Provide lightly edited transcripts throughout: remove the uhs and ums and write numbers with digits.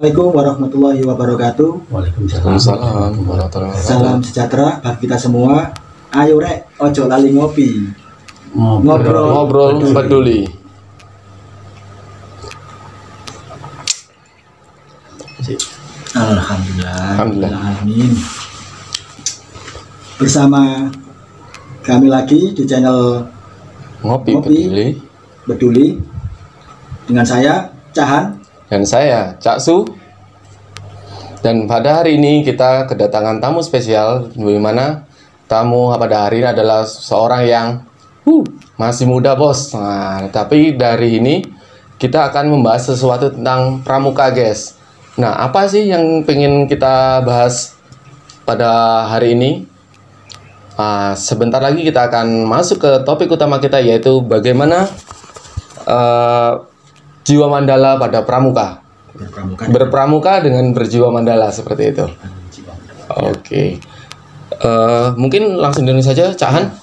Assalamualaikum warahmatullahi wabarakatuh. Waalaikumsalam warahmatullahi wabarakatuh. Salam sejahtera bagi kita semua. Ayo rek, ojo lali ngopi. Ngobrol peduli. Alhamdulillah. Amin. Bersama kami lagi di channel Ngopi peduli. Dengan saya Cahan. Dan saya, Cak Su. Dan pada hari ini kita kedatangan tamu spesial, di mana tamu pada hari ini adalah seorang yang masih muda, bos. Nah, tapi dari ini kita akan membahas sesuatu tentang pramuka, guys. Nah, apa sih yang pengen kita bahas pada hari ini? Sebentar lagi kita akan masuk ke topik utama kita, yaitu bagaimana jiwa mandala pada pramuka. Berpramuka dengan berjiwa mandala, seperti itu. Oke. Mungkin langsung dulu saja, Cahan.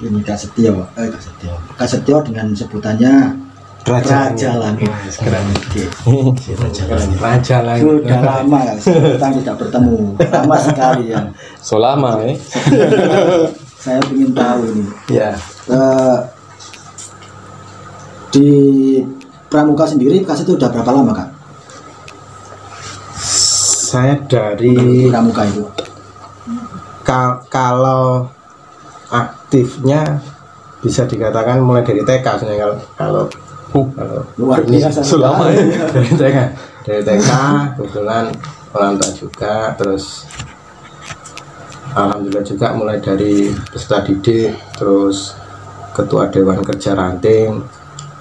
Ini Kak Setio dengan sebutannya Raja Langit. Raja Langit. Sudah lama ya, kita tidak bertemu. Lama sekali ya. So lama ya. Saya ingin tahu ini. Ya. Di pramuka sendiri Kak Setio udah berapa lama, Kak? Saya dari pramuka itu. Kalau aktifnya bisa dikatakan mulai dari TK sebenarnya kalau luar biasa selama ya. dari TK kebetulan orang tua juga, terus alhamdulillah juga mulai dari peserta didik, terus ketua dewan kerja ranting,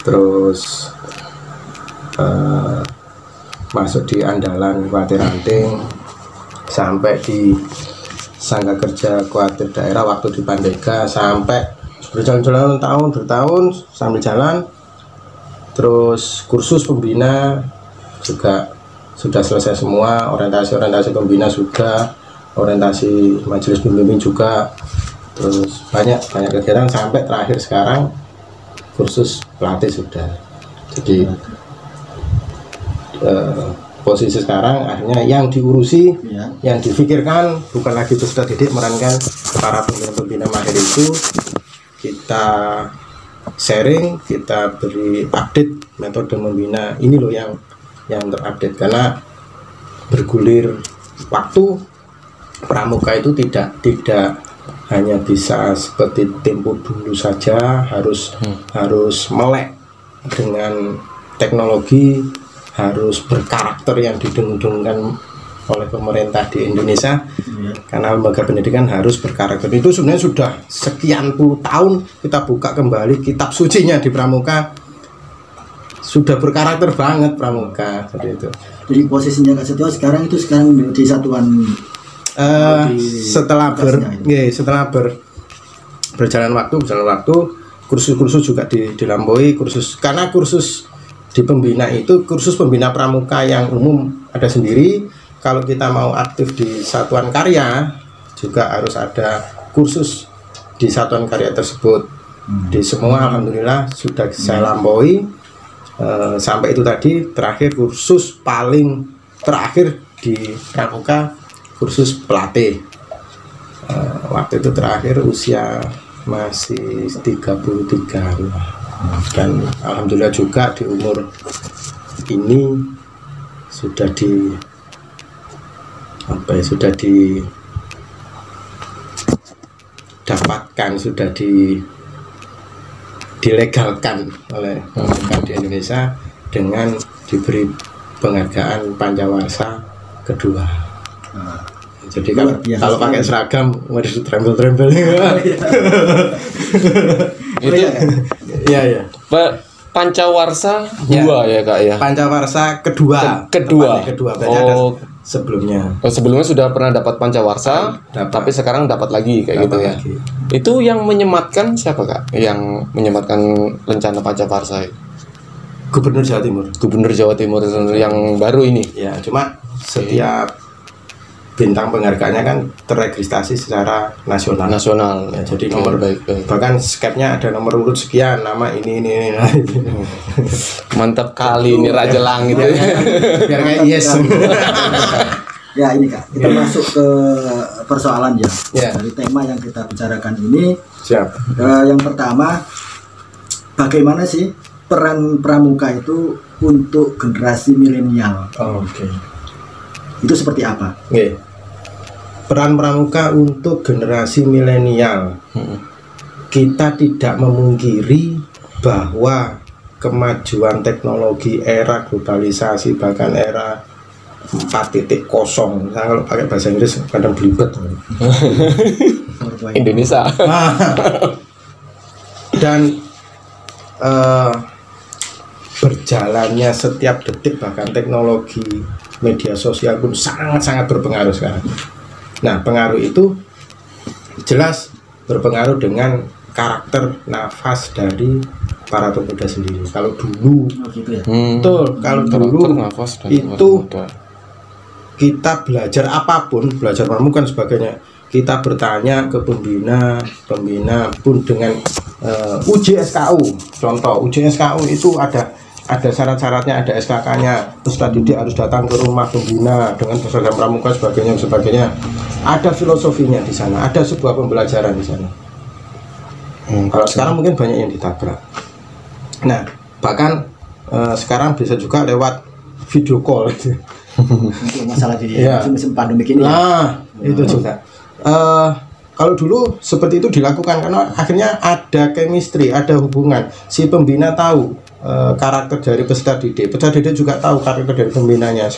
terus masuk di andalan kuartir ranting, sampai di sangga kerja kuartir daerah waktu di Pandega, sampai berjalan-jalan bertahun sambil jalan, terus kursus pembina juga sudah selesai semua, orientasi pembina sudah, orientasi majelis pembimbing juga, terus banyak kegiatan sampai terakhir sekarang kursus pelatih sudah. Jadi posisi sekarang akhirnya yang diurusi, yang difikirkan bukan lagi peserta didik, melainkan para pembina mahir itu kita sharing, kita beri update metode membina ini loh yang terupdate, karena bergulir waktu pramuka itu tidak hanya bisa seperti tempo dulu saja, harus melek dengan teknologi, harus berkarakter yang didengung-dengungkan oleh pemerintah di Indonesia, karena lembaga pendidikan harus berkarakter. Itu sebenarnya sudah sekian puluh tahun kita buka kembali kitab sucinya di pramuka, sudah berkarakter banget pramuka seperti itu. Jadi posisinya Kak Setio sekarang di satuan setelah berjalan waktu kursus juga dilampaui, karena kursus di pembina itu kursus pembina pramuka yang umum ada sendiri. Kalau kita mau aktif di satuan karya juga harus ada kursus di satuan karya tersebut. Di semua alhamdulillah sudah saya lampaui. Sampai itu tadi terakhir kursus paling terakhir di pramuka kursus pelatih. Waktu itu terakhir usia masih 33. Dan alhamdulillah juga di umur ini sudah dilegalkan oleh pemerintah di Indonesia dengan diberi penghargaan Pancawarsa kedua. Jadi kalau pakai seragam harus trembel-trembel. Itu ya. Pancawarsa dua ya Kak ya. Pancawarsa kedua. Berarti ada sebelumnya. Sebelumnya sudah pernah dapat Pancawarsa, tapi sekarang dapat lagi kayak gitu ya. Lagi. Itu yang menyematkan siapa Kak? Yang menyematkan rencana Pancawarsa? Gubernur Jawa Timur. Gubernur Jawa Timur yang baru ini. Ya, cuma setiap bintang penghargaannya kan terregistrasi secara nasional. Ya, jadi nomor baik. bahkan skepnya ada nomor urut sekian, nama ini. Nah, Mantap kali ini Raja Langit. biar kayak yes. Ya ini Kak, kita masuk ke persoalan ya. Dari tema yang kita bicarakan ini. Siap. Yang pertama, bagaimana sih peran pramuka itu untuk generasi milenial? Oke. Itu seperti apa? Oke. Peran pramuka untuk generasi milenial. Kita tidak memungkiri bahwa kemajuan teknologi era globalisasi, bahkan era 4.0, misalnya kalau pakai bahasa Inggris kadang belibet. Indonesia. Dan berjalannya setiap detik, bahkan teknologi media sosial pun sangat-sangat berpengaruh sekarang. Nah, pengaruh itu jelas berpengaruh dengan karakter nafas dari para pemuda sendiri. Kalau dulu, betul, kalau dulu itu kita belajar apapun, belajar pramuka dan sebagainya, kita bertanya ke pembina pun dengan uji SKU. Contoh, uji SKU itu ada syarat-syaratnya, ada SKK-nya. Peserta didik harus datang ke rumah pembina dengan berseragam pramuka sebagainya. Ada filosofinya di sana, ada sebuah pembelajaran di sana. Kalau sekarang mungkin banyak yang ditabrak. Nah, bahkan sekarang bisa juga lewat video call. Untuk masalah di musim pandemi ini. Nah, itu juga. Kalau dulu seperti itu dilakukan karena akhirnya ada chemistry, ada hubungan. Si pembina tahu karakter dari peserta didik juga tahu karakter dari pembinanya.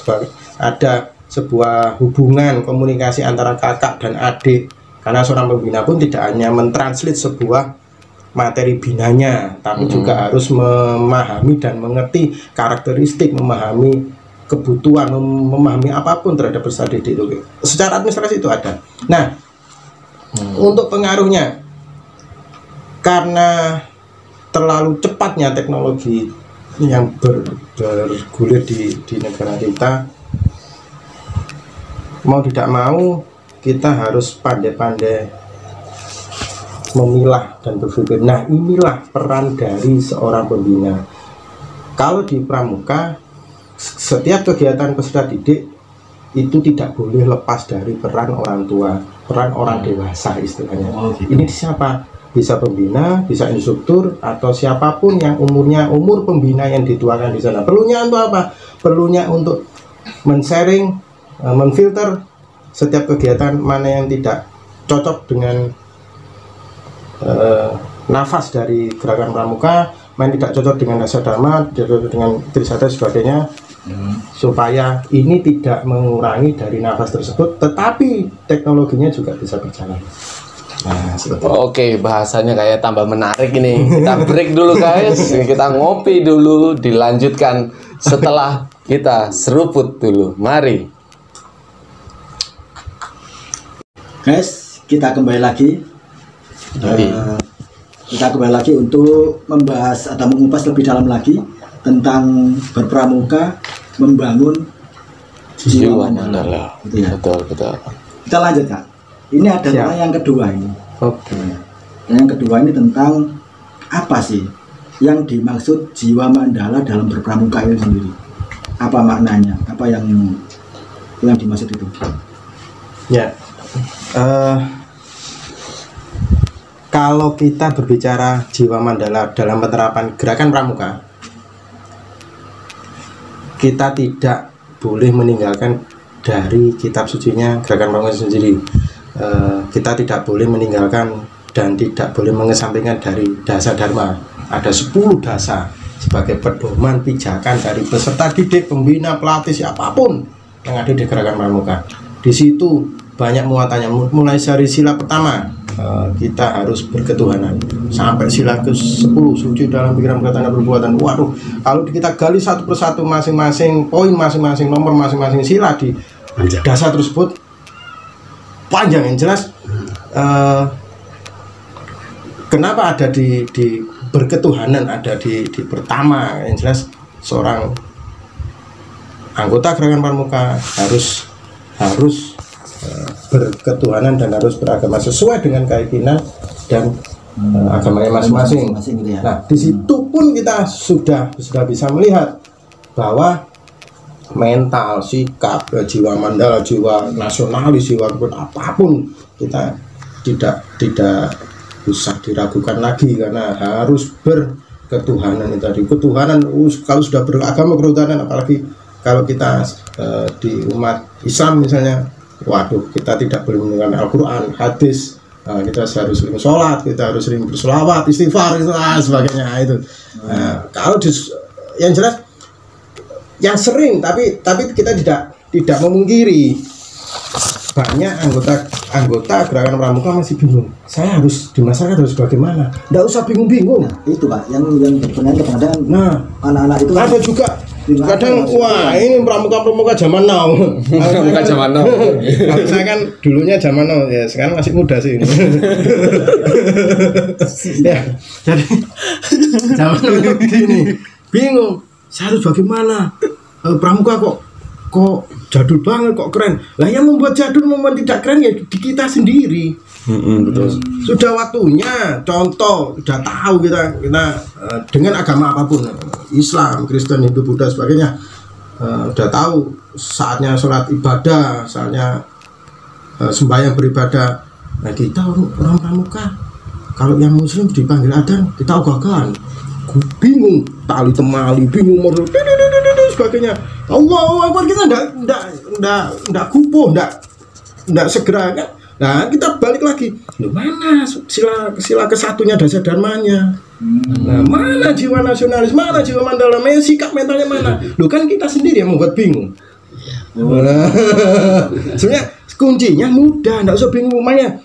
Ada sebuah hubungan komunikasi antara kakak dan adik, karena seorang pembina pun tidak hanya mentranslate sebuah materi binanya, tapi juga harus memahami dan mengerti karakteristik, memahami kebutuhan, memahami apapun terhadap peserta didik itu. Secara administrasi itu ada. Nah, untuk pengaruhnya, karena terlalu cepatnya teknologi yang bergulir di negara kita, mau tidak mau kita harus pandai-pandai memilah dan berpikir. Nah, inilah peran dari seorang pembina. Kalau di pramuka, setiap kegiatan peserta didik itu tidak boleh lepas dari peran orang tua, peran orang dewasa istilahnya. Ini siapa? Bisa pembina, bisa instruktur, atau siapapun yang umur pembina yang dituakan di sana. Perlunya untuk apa? Perlunya untuk men-sharing, menfilter setiap kegiatan mana yang tidak cocok dengan nafas dari gerakan pramuka, mana tidak cocok dengan dasar dharma, tidak cocok dengan trisatya sebagainya, supaya ini tidak mengurangi dari nafas tersebut, tetapi teknologinya juga bisa berjalan. Nah, oke, bahasanya kayak tambah menarik ini. Kita break dulu guys, kita ngopi dulu, dilanjutkan setelah kita seruput dulu. Mari guys, kita kembali lagi. Kita kembali lagi untuk membahas atau mengupas lebih dalam lagi tentang berpramuka, membangun jiwa mandala. Betul. Kita lanjut Kak. Ini adalah yang kedua ini. Yang kedua ini tentang apa sih yang dimaksud jiwa mandala dalam berpramuka itu sendiri? Apa maknanya? Apa yang dimaksud itu? Ya, kalau kita berbicara jiwa mandala dalam penerapan gerakan pramuka, kita tidak boleh meninggalkan dari kitab sucinya gerakan pramuka sendiri. Kita tidak boleh meninggalkan dan tidak boleh mengesampingkan dari dasa dharma. Ada 10 dasa sebagai pedoman pijakan dari peserta didik, pembina, pelatih, siapapun yang ada di gerakan pramuka. Di situ banyak muatannya, mulai dari sila pertama, kita harus berketuhanan, sampai sila ke-10, suci dalam pikiran, perkataan, dan perbuatan. Waduh, kalau kita gali satu persatu masing-masing poin, masing-masing nomor, masing-masing sila di dasa tersebut panjang. Yang jelas kenapa ada di berketuhanan, ada di pertama. Yang jelas seorang anggota gerakan pramuka harus berketuhanan dan harus beragama sesuai dengan keyakinan dan agamanya masing-masing. Gitu ya. Nah, di situ pun kita sudah bisa melihat bahwa mental, sikap, jiwa mandala, jiwa nasionalis, jiwa apapun kita tidak usah diragukan lagi, karena harus berketuhanan itu tadi. Ketuhanan kalau sudah beragama ketuhanan, apalagi kalau kita di umat Islam misalnya, waduh, kita tidak boleh menggunakan Al-Quran, hadis, kita harus sering sholat, kita harus sering berselawat, istighfar, sebagainya itu. Kalau yang jelas, yang sering, tapi kita tidak memungkiri banyak anggota gerakan pramuka masih bingung. Saya harus di masyarakat harus bagaimana? Tidak usah bingung-bingung. Nah, itu Pak, yang sebenarnya kadang anak-anak itu ada juga. Kadang wah ini pramuka zaman now. Pramuka zaman now. Saya kan dulunya zaman now ya, sekarang masih muda sih ini. Ya, jadi zaman now begini, bingung. Saya harus bagaimana? Pramuka kok jadul banget, kok keren. Lah yang membuat jadul, membuat tidak keren ya di kita sendiri. Betul. Sudah waktunya, contoh, sudah tahu kita dengan agama apapun, Islam, Kristen, Hindu, Buddha, sebagainya, sudah tahu saatnya sholat ibadah, saatnya sembahyang beribadah. Nah kita orang pramuka, kalau yang Muslim dipanggil adzan, kita ogah-ogahan, bingung, tali temali, bingung, sebagainya. Allahu Akbar, kita enggak kupuh, enggak segera kan. Nah, kita balik lagi. Loh, mana sila kesatunya dasar dharmanya? Nah, mana jiwa nasionalis, mana jiwa mandala, sikap mentalnya mana? Loh, kan kita sendiri yang membuat bingung. Nah, sebenarnya kuncinya mudah, enggak usah bingung. Makanya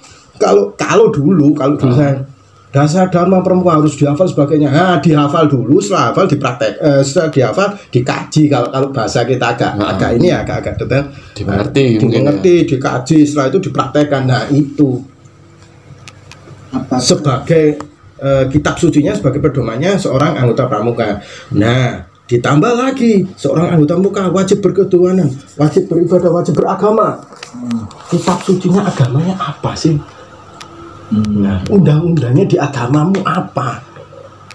kalau dulu saya dasar dharma pramuka harus dihafal sebagainya. Nah, dihafal dulu, setelah hafal dipraktek, setelah dihafal dikaji. Kalau bahasa kita agak ini agak detail, dimengerti, dikaji, setelah itu dipraktekkan. Nah, itu sebagai kitab sucinya, sebagai pedomannya seorang anggota pramuka. Nah, ditambah lagi seorang anggota pramuka wajib berketuhanan, wajib beribadah, wajib beragama. Kitab sucinya agamanya apa sih? Nah, undang-undangnya di agamamu apa?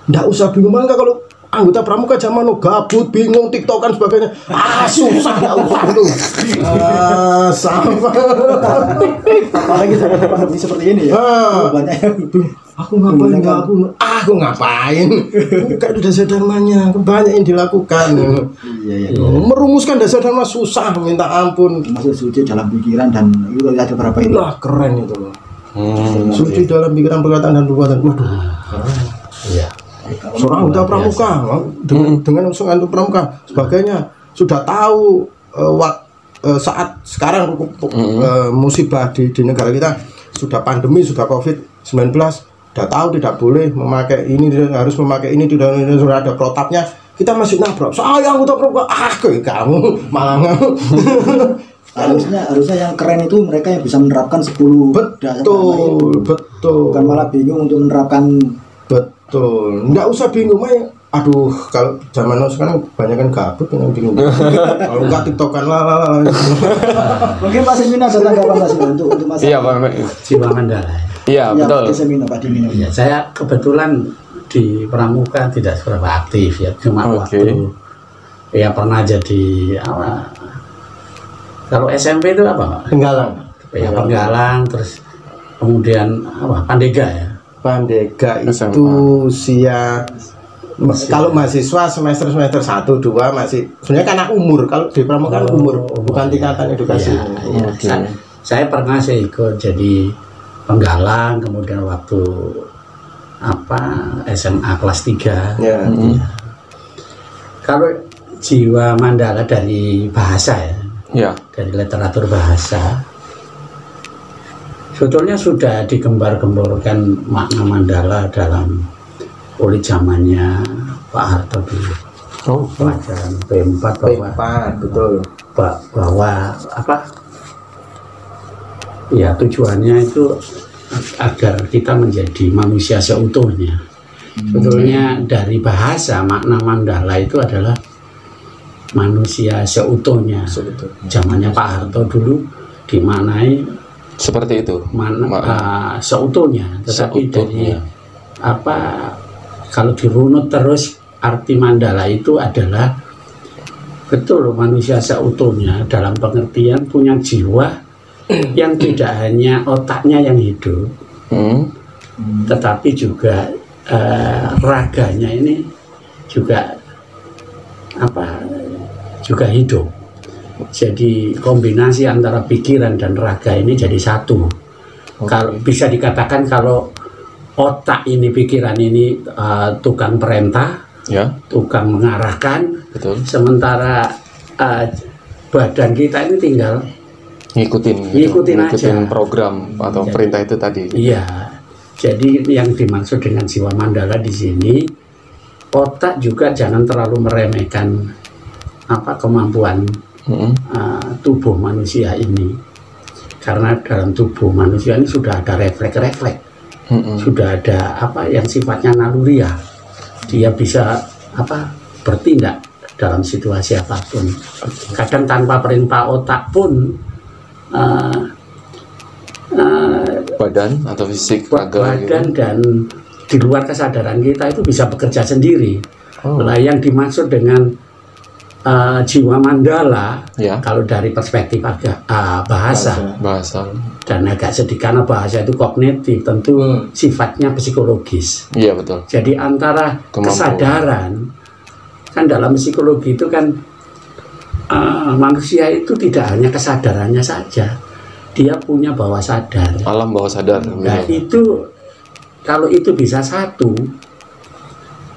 Nggak usah bingung. Maka kalau anggota pramuka zaman gabut, bingung, tiktokan sebagainya, susah nggak usah itu. Sama. Apalagi saya pandemi seperti ini ya. Banyak yang aku ngapain? Bukan dasar dharmanya, banyak yang dilakukan. Iya. Merumuskan dasar dharma susah, minta ampun. Masuk suci dalam pikiran dan itu ada beberapa itu. Lah keren itu loh. Suci dalam pikiran, perkataan dan perbuatan. Waduh. Iya. Seorang anggota pramuka dengan seorang anggota pramuka sebagainya sudah tahu saat sekarang musibah di negara kita, sudah pandemi, sudah COVID-19, sudah tahu tidak boleh memakai ini, harus memakai ini, tidak ada protapnya, kita masih nabrak. Saya anggota pramuka, kamu malah harusnya yang keren itu mereka yang bisa menerapkan 10 betul. Bukan malah bingung untuk menerapkan. Betul, nggak usah bingung, aduh, kalau zaman now sekarang banyak kan gabut dengan bingung. Kalau nggak tiktokan lah. Mungkin Pak Semina ada tanggapan Pak Semina untuk masalah. Iya, Pak. Jiwa mandala. Iya, betul. Pak Dimino. Iya, saya kebetulan di pramuka tidak seberapa aktif ya, cuma waktu ya pernah jadi kalau SMP itu apa? Penggalang. Ya penggalang, terus kemudian pandega ya. Pandega itu kalau mahasiswa semester 1, 2 masih sebenarnya karena umur, kalau di pramuka umur bukan tingkatan edukasi. Iya. Saya pernah ikut jadi penggalang, kemudian waktu SMA kelas 3. Ya. Kalau jiwa mandala dari bahasa ya, dari literatur bahasa, sebetulnya sudah digembar-gemborkan makna mandala dalam kulit zamannya Pak Harto dulu. Pelajaran P4 betul. Bahwa ya tujuannya itu agar kita menjadi manusia seutuhnya. Sebetulnya dari bahasa makna mandala itu adalah manusia seutuhnya. Zamannya Pak Harto dulu dimanai seperti itu seutuhnya, tetapi dari apa, kalau dirunut terus arti mandala itu adalah betul manusia seutuhnya dalam pengertian punya jiwa yang tidak hanya otaknya yang hidup, tetapi juga raganya ini juga juga hidup. Jadi kombinasi antara pikiran dan raga ini jadi satu. Kalau bisa dikatakan kalau otak ini, pikiran ini tukang perintah, tukang mengarahkan, betul. Sementara badan kita ini tinggal ngikutin aja program atau perintah itu tadi. Iya. Jadi yang dimaksud dengan jiwa mandala di sini, otak juga jangan terlalu meremehkan kemampuan tubuh manusia ini, karena dalam tubuh manusia ini sudah ada refleks-refleks, sudah ada yang sifatnya naluriah. Dia bisa bertindak dalam situasi apapun. Kadang tanpa perintah otak pun badan atau fisik badan gitu, dan di luar kesadaran kita itu bisa bekerja sendiri. Nah, yang dimaksud dengan jiwa mandala, kalau dari perspektif bahasa dan agak sedikit, karena bahasa itu kognitif, tentu sifatnya psikologis. Iya, betul. Jadi antara kesadaran, kan dalam psikologi itu kan manusia itu tidak hanya kesadarannya saja, dia punya bawah sadar, alam bawah sadar. Nah, itu kalau itu bisa satu,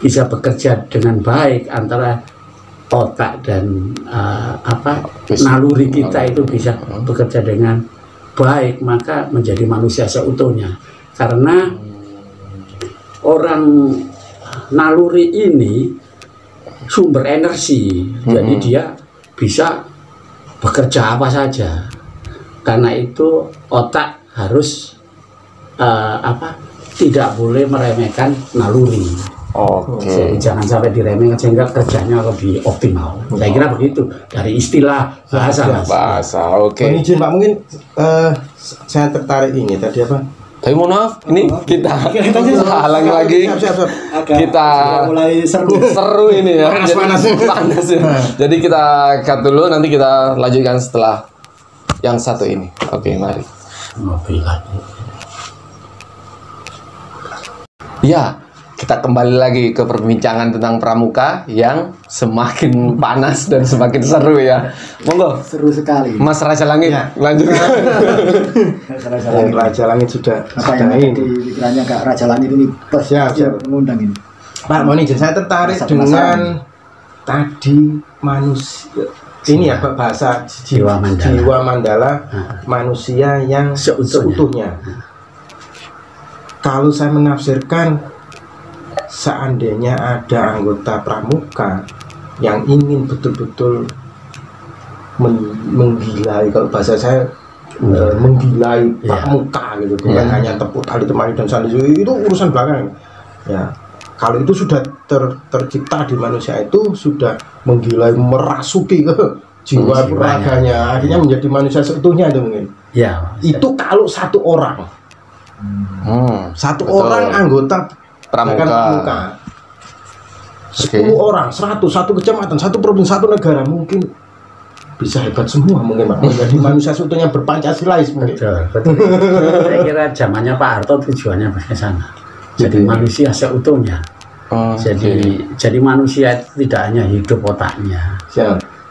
bisa bekerja dengan baik antara otak dan naluri kita itu bisa bekerja dengan baik, maka menjadi manusia seutuhnya. Karena orang naluri ini sumber energi, jadi dia bisa bekerja apa saja. Karena itu otak harus tidak boleh meremehkan naluri. Jadi jangan sampai diremehkan sehingga kerjanya lebih optimal. Saya kira begitu dari istilah bahasa. Izin Pak, mungkin saya tertarik ini tadi Tapi mohon maaf, ini kita halangi lagi. Kita mulai seru ini ya. Panas ya. Jadi kita cut dulu, nanti kita lanjutkan setelah yang satu ini. Oke, mari. Ya, kita kembali lagi ke perbincangan tentang pramuka yang semakin panas dan semakin seru ya. Monggo. Seru sekali. Mas Raja Langit, lanjutkan. Raja Langit sudah ini. Pikirannya Kak Raja Langit ini siap mengundang ini. Pak, mohon izin, saya tertarik dengan tadi manusia. Ini ya bahasa jiwa mandala, manusia yang seutuhnya. Kalau saya menafsirkan, seandainya ada anggota pramuka yang ingin betul-betul menggilai, kalau bahasa saya menggilai pramuka gitu, bukan hanya tepuk tali temali dan sandi, itu urusan belakang. Ya, kalau itu sudah tercipta di manusia, itu sudah menggilai, merasuki ke jiwa raganya, akhirnya menjadi manusia seutuhnya itu mungkin. Ya, itu kalau satu orang, orang anggota pramuka, 10 orang, 100, satu kecamatan, satu provinsi, satu negara, mungkin bisa hebat semua mungkin Pak. Menjadi manusia seutuhnya berpancasilais mungkin. Betul. Saya kira zamannya Pak Harto tujuannya ke sana. Jadi manusia seutuhnya. Jadi manusia itu tidak hanya hidup otaknya.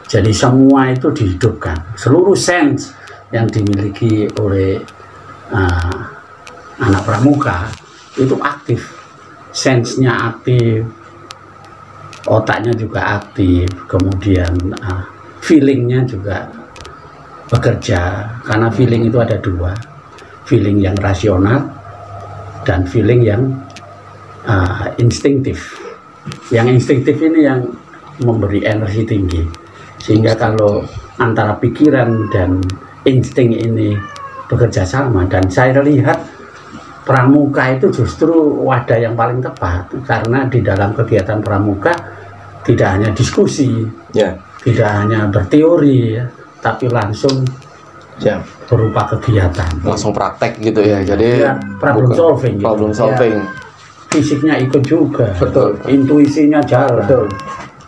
Jadi semua itu dihidupkan. Seluruh sense yang dimiliki oleh anak pramuka itu aktif. Sense-nya aktif, otaknya juga aktif, kemudian feeling-nya juga bekerja. Karena feeling itu ada dua, feeling yang rasional dan feeling yang instinktif. Yang instinktif ini yang memberi energi tinggi, sehingga kalau antara pikiran dan insting ini bekerja sama, dan saya lihat pramuka itu justru wadah yang paling tepat, karena di dalam kegiatan pramuka tidak hanya diskusi, tidak hanya berteori, tapi langsung berupa kegiatan. Langsung praktek gitu ya. Jadi Ya, problem solving. Gitu. problem solving. Fisiknya ikut juga. Betul. Intuisinya jalan. Betul.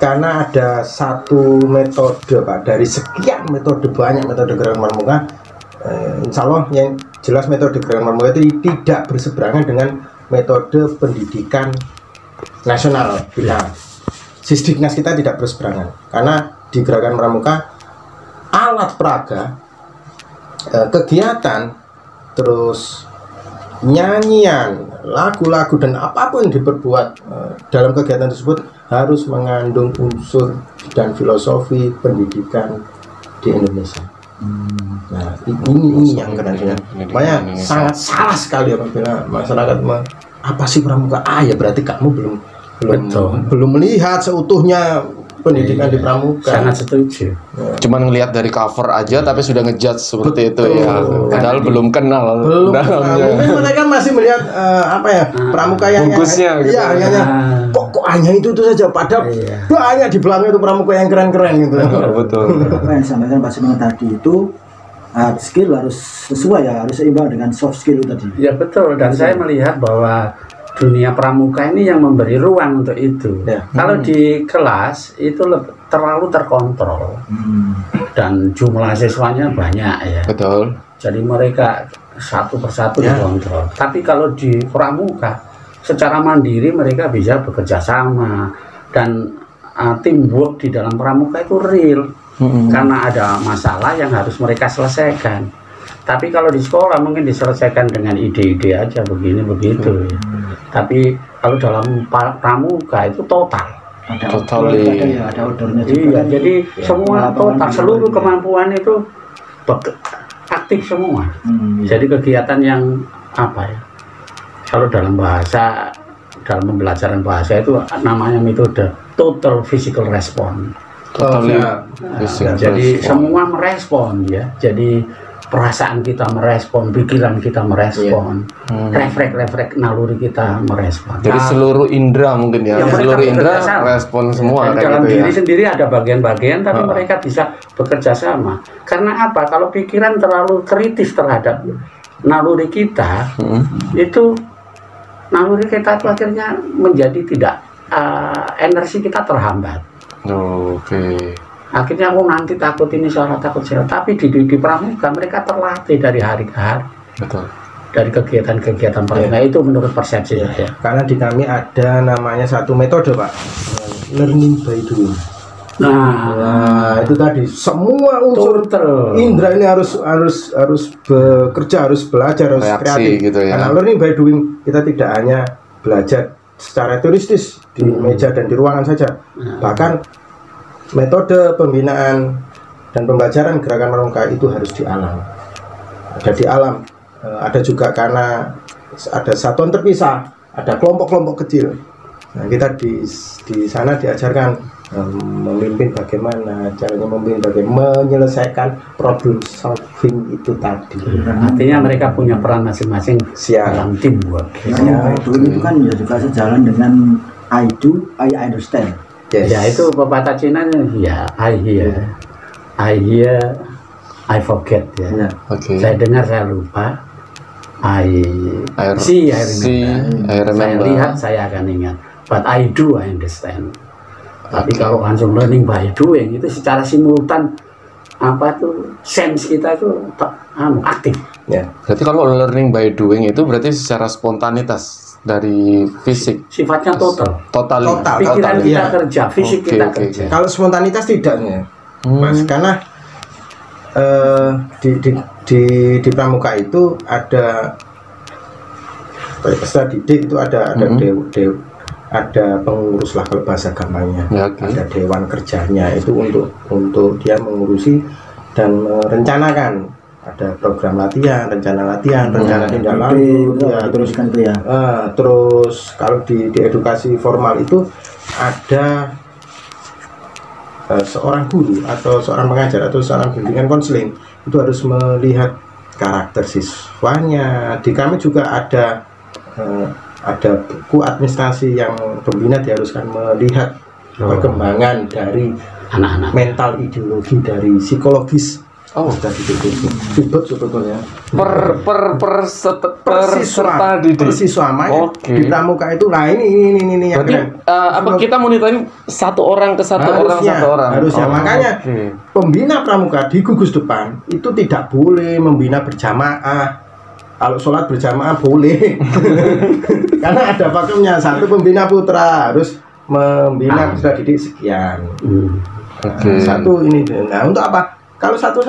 Karena ada satu metode Pak, dari sekian metode, banyak metode gerakan pramuka, insya Allah yang jelas metode gerakan pramuka itu tidak berseberangan dengan metode pendidikan nasional kita. Sisdiknas kita tidak berseberangan, karena di gerakan pramuka alat peraga, kegiatan, terus nyanyian, lagu-lagu dan apapun yang diperbuat dalam kegiatan tersebut harus mengandung unsur dan filosofi pendidikan di Indonesia. Nah, ini yang keren. Makanya sangat salah sekali apabila masyarakat apa sih pramuka? Ya berarti kamu belum melihat seutuhnya pendidikan di pramuka. Sangat setuju. Cuman ngelihat dari cover aja tapi sudah ngejudge seperti itu ya. Padahal belum kenal dalamnya. Mungkin mereka masih melihat pramuka yang bungkusnya gitu. Iya, kok hanya itu saja, padahal banyak di belakang itu pramuka yang keren-keren gitu. Betul. Apa yang disampaikan Pak Sugeng tadi itu hard skill harus sesuai ya, harus seimbang dengan soft skill tadi. Ya betul, dan saya melihat bahwa dunia pramuka ini yang memberi ruang untuk itu. Kalau di kelas itu terlalu terkontrol dan jumlah siswanya banyak ya. Betul. Jadi mereka satu persatu dikontrol. Tapi kalau di pramuka secara mandiri mereka bisa bekerja sama dan teamwork di dalam pramuka itu real. Karena ada masalah yang harus mereka selesaikan. Tapi kalau di sekolah mungkin diselesaikan dengan ide-ide aja begini begitu. Ya. Tapi kalau dalam pramuka itu total. Ada outdoornya juga. Iya, jadi semua total, seluruh kemampuan itu aktif semua. Jadi kegiatan yang apa ya? Kalau dalam pembelajaran bahasa itu namanya metode total physical response. Jadi semua merespon ya. Jadi perasaan kita merespon, pikiran kita merespon, refleks naluri kita merespon. Jadi seluruh indera mungkin ya, seluruh indera respon semua. Dan dalam diri sendiri ada bagian-bagian, tapi mereka bisa bekerja sama. Karena apa? Kalau pikiran terlalu kritis terhadap naluri kita, itu naluri kita itu akhirnya menjadi tidak energi kita terhambat. Oke. Akhirnya aku nanti takut ini salah, takut salah. Tapi di pramuka mereka terlatih dari hari ke hari. Betul. Dari kegiatan-kegiatan pramuka itu menurut persepsi saya. Karena di kami ada namanya satu metode Pak, learning by doing. Nah, itu tadi semua unsur indra ini harus bekerja, harus belajar, harus kreatif. Gitu ya. Karena learning by doing kita tidak hanya belajar secara teoristis di meja dan di ruangan saja, bahkan metode pembinaan dan pembelajaran gerakan pramuka itu harus di alam. Ada di alam, ada juga karena ada satuan terpisah, ada kelompok-kelompok kecil. Nah, kita di sana diajarkan memimpin bagaimana, caranya memimpin bagaimana menyelesaikan problem solving itu tadi. Artinya mereka punya peran masing-masing dalam teamwork. Itu kan ya juga sejalan dengan I do, I understand. Ya itu pepatah Cina ya, I hear, I forget ya. Saya dengar saya lupa, I see, I remember. Saya lihat saya akan ingat, but I do, I understand. Tapi kalau langsung learning by doing itu secara simultan sense kita itu aktif. Berarti kalau learning by doing itu berarti secara spontanitas dari fisik, sifatnya total. Pikiran kita kerja, fisik kita kerja. Kalau spontanitas tidaknya, Mas, karena di pramuka itu ada peserta didik itu ada pengurus lah kalau bahasa gampangnya, ada dewan kerjanya itu untuk dia mengurusi dan merencanakan. Ada program latihan, rencana tindak lanjut, teruskan itu ya. Terus kalau di edukasi formal itu ada seorang guru atau seorang pengajar atau seorang bimbingan konseling itu harus melihat karakter siswanya. Di kami juga ada buku administrasi yang pembina diharuskan melihat perkembangan dari anak-anak, mental, ideologi, dari psikologis sudah dididik ribet sebetulnya. Peserta didik. Persiswa di pramuka itu. Nah ini yang berarti apa kita monitoring satu orang ke satu orang harusnya. Makanya pembina pramuka di gugus depan itu tidak boleh membina berjamaah. Kalau sholat berjamaah boleh. Karena ada pakemnya, satu pembina putra harus membina peserta didik sekian. Satu ini. Nah untuk apa? Kalau satu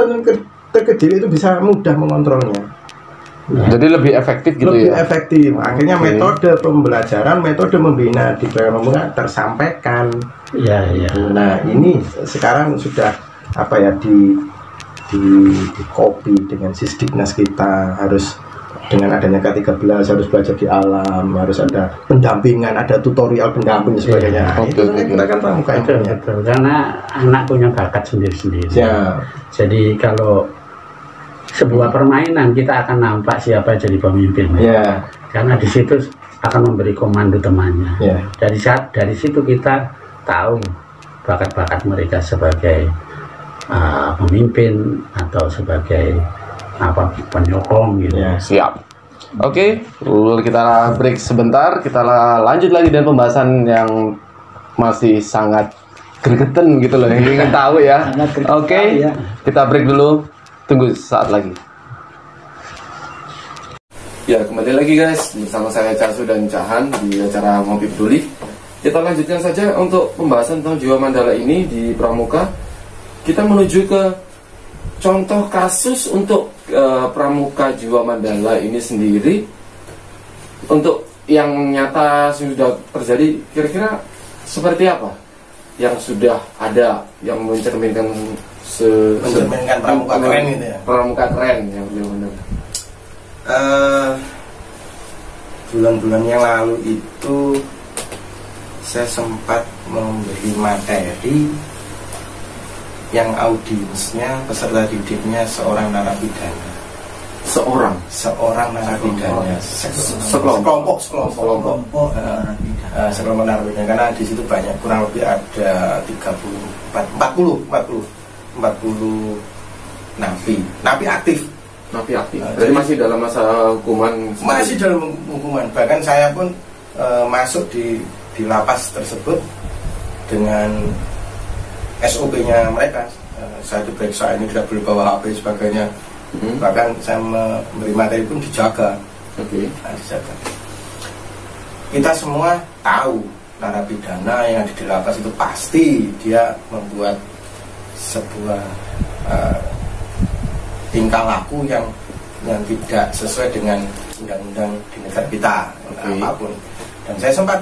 terkecil itu bisa mudah mengontrolnya. Jadi lebih efektif gitu lebih efektif. Akhirnya metode pembelajaran, metode membina di pramuka tersampaikan. Nah ini sekarang sudah di copy dengan Sisdiknas kita, harus dengan adanya K13 harus belajar di alam, harus ada pendampingan, ada tutorial pendamping dan sebagainya. Itu kita kan pramuka betul, karena anak punya bakat sendiri-sendiri. Jadi kalau sebuah permainan kita akan nampak siapa jadi pemimpin. Karena di situ akan memberi komando temannya. Dari situ kita tahu bakat-bakat mereka sebagai pemimpin atau sebagai penyokong gitu. Siap. Oke, kita break sebentar. Kita lanjut lagi dengan pembahasan yang masih sangat gregetan gitu loh, yang ingin tahu ya. Oke, kita break dulu. Tunggu saat lagi. Ya, kembali lagi guys bersama saya Casu dan Cahan di acara Ngopi Peduli. Kita lanjutkan saja untuk pembahasan tentang jiwa mandala ini di pramuka. Kita menuju ke contoh kasus untuk pramuka jiwa mandala ini sendiri. Untuk yang nyata sudah terjadi, kira-kira seperti apa yang sudah ada yang mencerminkan pramuka keren gitu ya? Pramuka keren yang jiwa mandala. Bulan-bulan yang lalu itu saya sempat memberi materi yang audiensnya, peserta didiknya seorang narapidana. Seorang narapidana. Sekelompok narapidana. Karena di situ banyak, kurang lebih ada 40 napi aktif. Jadi masih dalam masa hukuman. Masih dalam hukuman. Bahkan saya pun masuk di lapas tersebut dengan SOP-nya mereka. Saya diperiksa, ini tidak boleh bawa HP sebagainya. Bahkan saya memberi materi pun dijaga. Dijaga. Kita semua tahu narapidana yang ada di lapas itu pasti dia membuat sebuah tingkah laku yang tidak sesuai dengan undang-undang di negara kita, apapun. Dan saya sempat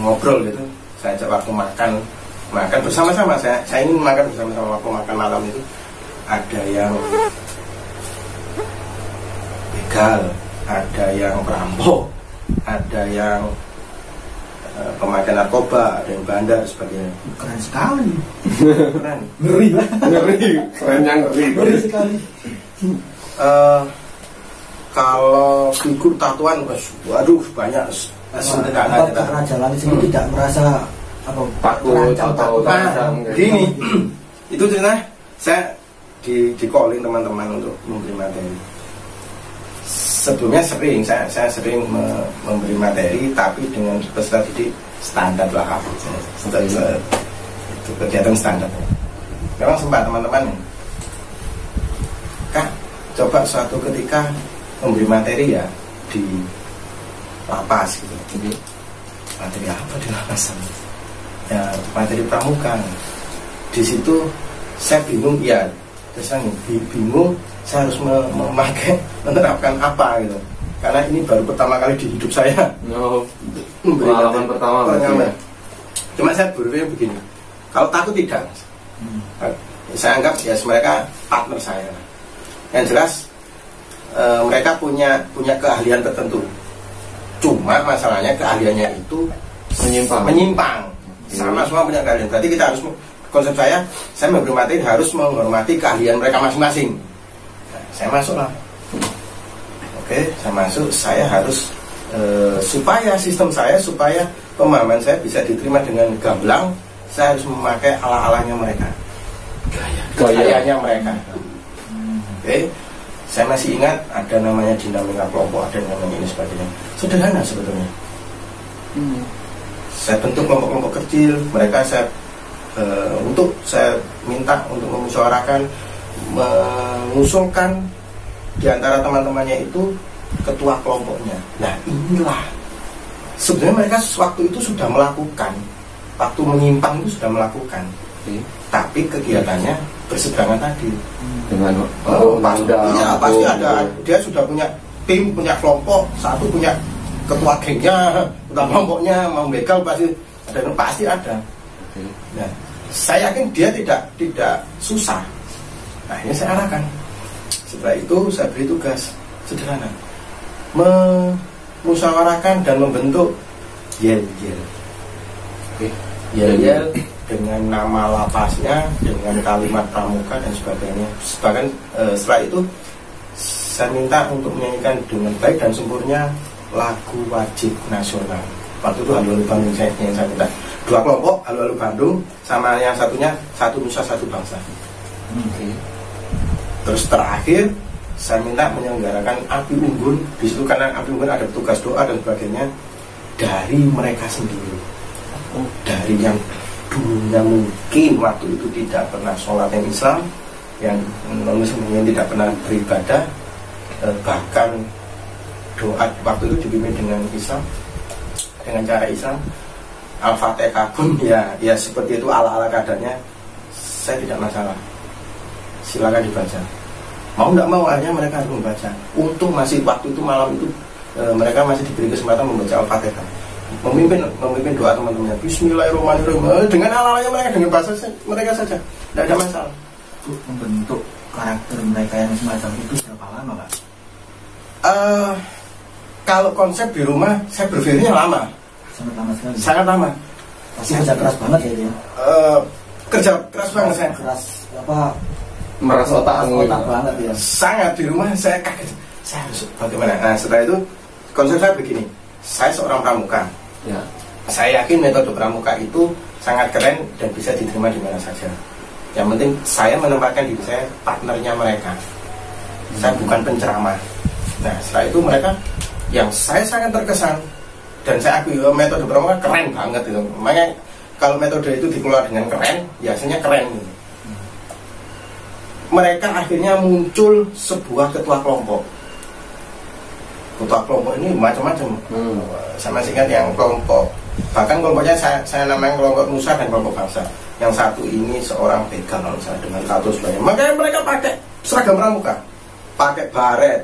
ngobrol gitu, saya ajak waktu makan bersama-sama, saya ingin makan bersama-sama. Waktu makan malam itu ada yang begal, ada yang perampok, ada yang pemakai narkoba, ada yang bandar sebagainya. Keren sekali. Keren. Ngeri lah. Ngeri sekali. Kalau figur tatuan, waduh banyak. Apakah Raja Lali sendiri tidak merasa takut atau gini? Itu cerita saya di calling teman-teman untuk memberi materi. Sebelumnya saya sering memberi materi, tapi dengan peserta didik standar lah, itu kegiatan standar. Memang sempat teman-teman, Kak, coba suatu ketika memberi materi ya di lapas gitu. Materi apa di lapas? Ya materi pramuka. Di situ saya bingung, ya terus saya bingung. Saya harus menerapkan apa gitu, karena ini baru pertama kali di hidup saya. Pengalaman pertama ya. Cuma saya berpikir begini, kalau takut tidak, saya anggap ya mereka partner saya. Yang jelas mereka punya keahlian tertentu. Cuma masalahnya keahliannya itu menyimpang. Sama semua punya keahlian. Berarti kita harus, konsep saya memberi materi harus menghormati keahlian mereka masing-masing. Saya masuklah. Saya masuk, saya harus supaya sistem saya, supaya pemahaman saya bisa diterima dengan gamblang, saya harus memakai ala-alanya mereka. kayaknya mereka. Oke, saya masih ingat ada namanya dinamika kelompok, ada namanya ini sebagainya. Sederhana sebetulnya. Saya bentuk kelompok-kelompok kecil, mereka saya minta untuk memusyawarahkan, mengusulkan di antara teman-temannya itu ketua kelompoknya. Nah inilah sebenarnya mereka waktu itu sudah melakukan, waktu menyimpang itu sudah melakukan, tapi kegiatannya berseberangan tadi. Dengan pasti ada. Dia sudah punya tim, punya kelompok, satu punya ketua gengnya, ketua kelompoknya, mau begal pasti ada. Nah, saya yakin dia tidak susah. Akhirnya saya arahkan. Setelah itu saya beri tugas sederhana, memusyawarahkan dan membentuk yel-yel. Yel-yel dengan nama lapasnya, dengan kalimat pramuka dan sebagainya. Bahkan setelah itu saya minta untuk menyanyikan dengan baik dan sempurna lagu wajib nasional. Waktu itu Halo-Halo Bandung yang saya minta. Dua kelompok, Halo-Halo Bandung, sama yang satunya Satu Nusa Satu Bangsa. Terus terakhir saya minta menyelenggarakan api unggun. Di situ karena api unggun ada tugas doa dan sebagainya dari mereka sendiri. Dari yang dulunya mungkin waktu itu tidak pernah sholat yang Islam, yang non-Muslim tidak pernah beribadah, bahkan doa waktu itu dipimpin dengan Islam, dengan cara Islam, Al-Fatihah pun ya seperti itu ala-ala kadarnya. Saya tidak masalah, silakan dibaca. Mau nggak mau akhirnya mereka harus membaca. Untung masih waktu itu malam itu mereka masih diberi kesempatan membaca Al-Fatihah, memimpin doa teman-temannya. Bismillahirrahmanirrahim dengan ala-alanya mereka, dengan bahasa mereka saja, tidak ada masalah. Untuk membentuk karakter mereka yang semacam itu berapa lama, Pak? Kalau konsep di rumah saya berpikirnya lama. Sangat lama sekali. Sangat lama. Pasti kerja keras banget ya dia. Kerja keras banget saya. Keras apa? Meras otak banget ya. Sangat di rumah saya kaget. Saya harus bagaimana? Nah setelah itu konsep saya begini. Saya seorang pramuka. Ya. Saya yakin metode pramuka itu sangat keren dan bisa diterima di mana saja. Yang penting saya menempatkan diri saya partnernya mereka. Saya bukan penceramah. Nah setelah itu mereka yang saya sangat terkesan dan saya akui metode pramuka keren banget itu. Makanya kalau metode itu dikelola dengan keren, biasanya keren. Mereka akhirnya muncul sebuah ketua kelompok. Ketua kelompok ini macam-macam. Saya masih ingat yang kelompok, bahkan kelompoknya saya namakan kelompok Nusa dan kelompok Bangsa. Yang satu ini seorang begal kalau saya dengan tato sebagainya. Makanya mereka pakai seragam pramuka, pakai baret.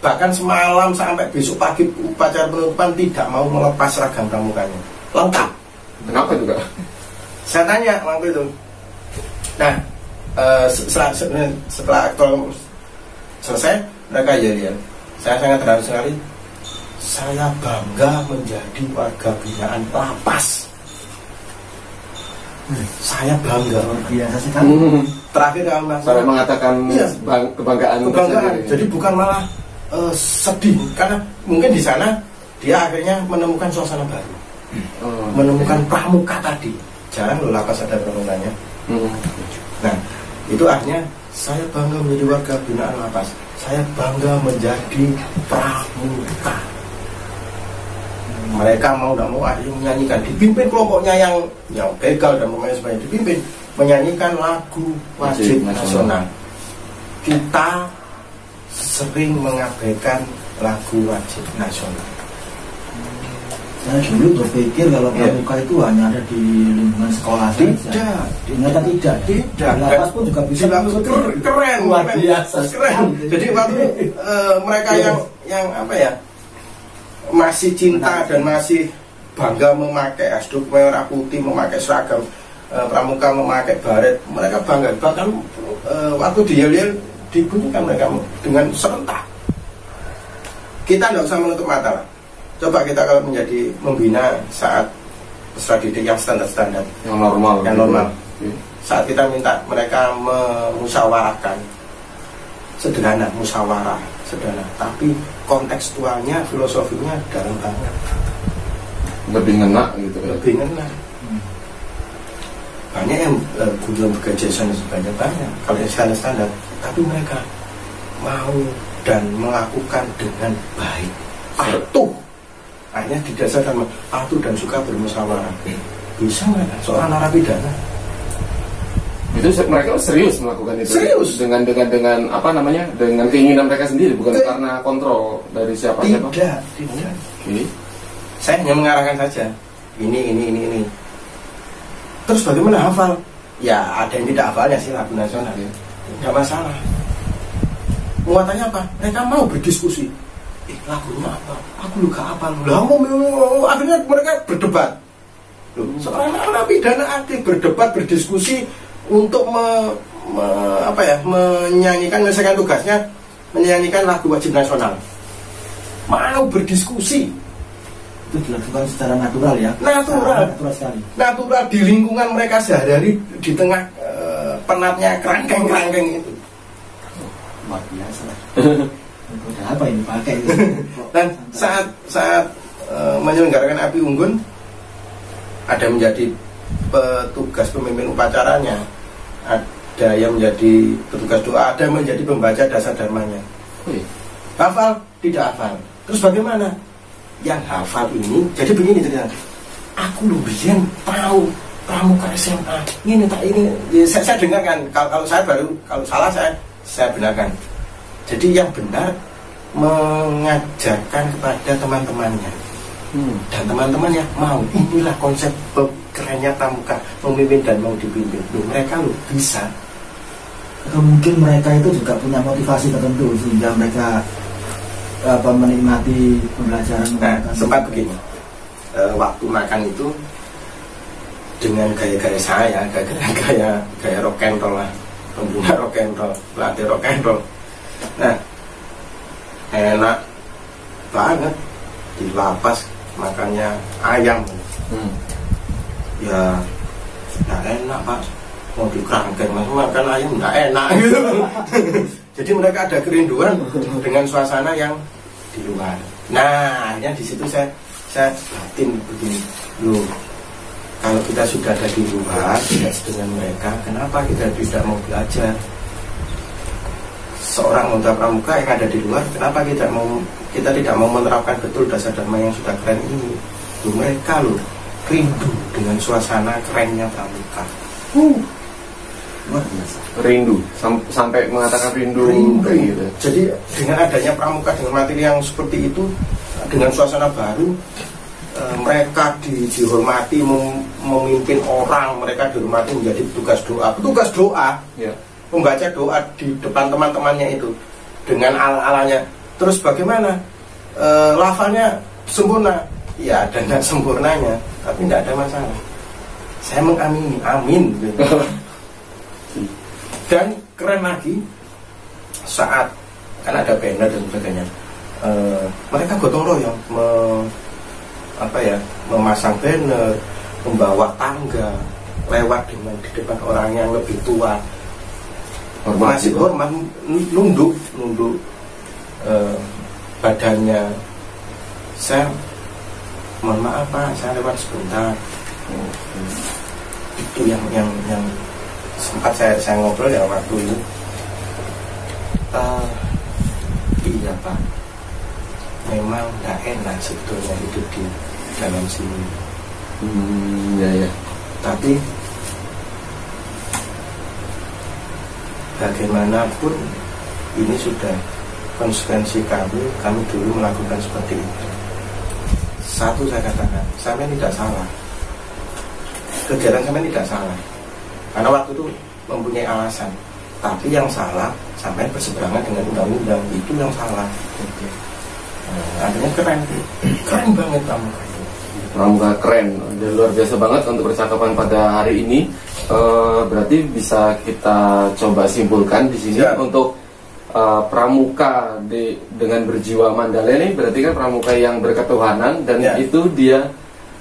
Bahkan semalam sampai besok pagi upacara penutupan tidak mau melepas seragam pramukanya, lengkap. Kenapa juga? Saya tanya waktu itu. Nah, setelah kalau selesai mereka ya saya sangat terharu sekali. Saya bangga menjadi warga binaan lapas. Saya bangga, luar biasa sekali. Terakhir saya mengatakan kebanggaan. Jadi bukan malah sedih, karena mungkin di sana dia akhirnya menemukan suasana baru, menemukan pramuka tadi. Jarang loh lapas ada pramukanya. Nah itu akhirnya saya bangga menjadi warga binaan lapas. Saya bangga menjadi pramuka. Mereka mau tidak mau akhirnya menyanyikan, dipimpin kelompoknya yang begal dan pemain sebagainya, dipimpin menyanyikan lagu wajib nasional. Kita sering mengabaikan lagu wajib nasional. Saya dulu berpikir kalau pramuka itu hanya ada di lingkungan sekolah saja. Ternyata tidak. Lapas pun juga bisa. Keren, luar biasa. Keren. Jadi waktu mereka yang apa ya, masih cinta dan masih bangga memakai asduk merah putih, memakai seragam pramuka, memakai baret, mereka bangga. Bahkan waktu di Yel-Yel dibunyikan mereka dengan serentak. Kita tidak usah menutup mata lah. Coba kita kalau menjadi membina saat peserta didik yang standar-standar, yang normal. Saat kita minta mereka memusyawarahkan, sederhana, musyawarah sederhana, tapi kontekstualnya, filosofinya dalam banget. Lebih ngena gitu. Lebih ngena. banyak yang guru bergajian sebanyak-banyak kalau yang standar, tapi mereka mau dan melakukan dengan baik, patuh, hanya didasarkan patuh dan suka bermusyawarah. Bisa mereka seorang narapidana itu mereka serius melakukan itu, serius dengan apa namanya, dengan keinginan mereka sendiri, bukan karena kontrol dari siapa. Tidak. Okay. Saya hanya mengarahkan saja ini. Terus bagaimana hafal? Ya ada yang tidak hafalnya sih lagu nasional, tidak masalah. Muatannya apa? Mereka mau berdiskusi. Lagunya apa? Aku lupa apa? Akhirnya mereka berdebat. Seorang narapidana aktif berdebat, berdiskusi untuk menyanyikan, menyelesaikan tugasnya, menyanyikan lagu wajib nasional. Mau berdiskusi. Itu dilakukan secara natural ya. Natural sekali. Natural di lingkungan mereka sehari-hari, di tengah penatnya kerangkeng itu. Luar biasa. Udah apa ini pakai? Dan saat menyelenggarakan Api Unggun, ada menjadi petugas pemimpin upacaranya, ada yang menjadi petugas doa, ada yang menjadi pembaca dasar dharmanya. Hafal, tidak hafal. Terus bagaimana? Yang hafal ini, jadi begini ceritanya. Aku lumayan tahu pramuka SMA. Ini tak ini. Ya, saya dengarkan. Kalau saya baru, kalau salah saya benarkan. Jadi yang benar mengajarkan kepada teman-temannya. Dan teman-temannya mau, inilah konsep kerennya pramuka, memimpin dan mau dipimpin. Mereka bisa. Atau mungkin mereka itu juga punya motivasi tertentu sehingga mereka menikmati pembelajaran. Nah, sempat begini, waktu makan itu dengan gaya-gaya saya, gaya rock and roll lah, pembina rock and roll, pelatih rock and roll. Nah, enak banget di lapas makannya ayam. Ya nggak enak Pak, mau dikerangkeng makan ayam nggak enak gitu. Jadi mereka ada kerinduan dengan suasana yang di luar. Nah, akhirnya di situ saya batin begini, loh, kalau kita sudah ada di luar tidak dengan mereka, kenapa kita tidak mau belajar? Seorang Mantra Pramuka yang ada di luar, kenapa kita tidak mau menerapkan betul dasar dharma yang sudah keren ini? Loh, mereka loh rindu dengan suasana kerennya Pramuka. Luar biasa. Rindu sampai mengatakan rindu. Gitu. Jadi dengan adanya pramuka dengan materi yang seperti itu, dengan suasana baru, mereka dihormati memimpin orang, mereka dihormati menjadi petugas doa, ya. Membaca doa di depan teman-temannya itu dengan ala-alanya. Terus bagaimana? Lafalnya sempurna, ya ada nggak sempurnanya, tapi tidak ada masalah. Saya mengamini, amin. Gitu. Dan keren lagi saat kan ada banner dan sebagainya, mereka gotong royong memasang banner, membawa tangga, lewat di depan orang yang lebih tua, masih hormat, nunduk badannya. Saya mohon maaf Pak, saya lewat sebentar. Itu yang sempat saya ngobrol ya waktu itu. Iya Pak, memang nggak enak sebetulnya hidup di dalam sini. Ya. Tapi bagaimanapun ini sudah konsekuensi kami dulu melakukan seperti itu. Satu saya katakan, sampai tidak salah. Kegiatan sampai tidak salah. Karena waktu itu mempunyai alasan. Tapi yang salah sampai berseberangan dengan undang-undang, itu yang salah. Akhirnya keren banget pramuka keren, luar biasa banget untuk percakapan pada hari ini. Berarti bisa kita coba simpulkan di sini ya. Untuk pramuka dengan berjiwa Mandala ini berarti kan pramuka yang berketuhanan dan ya. Itu dia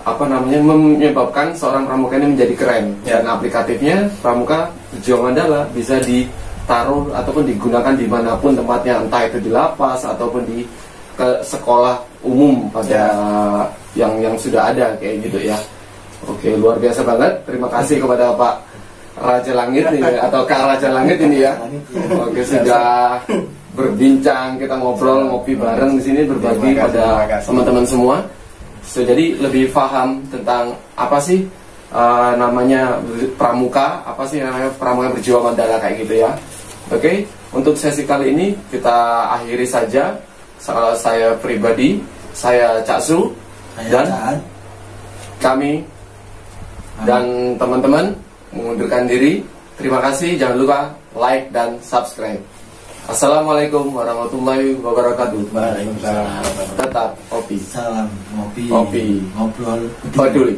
menyebabkan seorang pramuka ini menjadi keren dan aplikatifnya pramuka berjiwa Mandala bisa ditaruh ataupun digunakan dimanapun tempatnya, entah itu di lapas ataupun di sekolah umum pada yang sudah ada kayak gitu ya. Oke, luar biasa banget. Terima kasih kepada Pak Raja Langit ini atau Kak Raja Langit ini ya. Oke, sudah berbincang, kita ngobrol, ngopi bareng di sini, berbagi pada teman-teman semua. So, jadi lebih paham tentang apa sih namanya pramuka, apa sih namanya pramuka berjiwa mandala kayak gitu ya. Oke, untuk sesi kali ini kita akhiri saja. Saya pribadi, saya Cak Su dan kami dan teman-teman mengundurkan diri. Terima kasih, jangan lupa like dan subscribe. Assalamualaikum warahmatullahi wabarakatuh. Waalaikumsalam. Tetap kopi. Salam ngopi. Ngopi. Ngobrol. Peduli.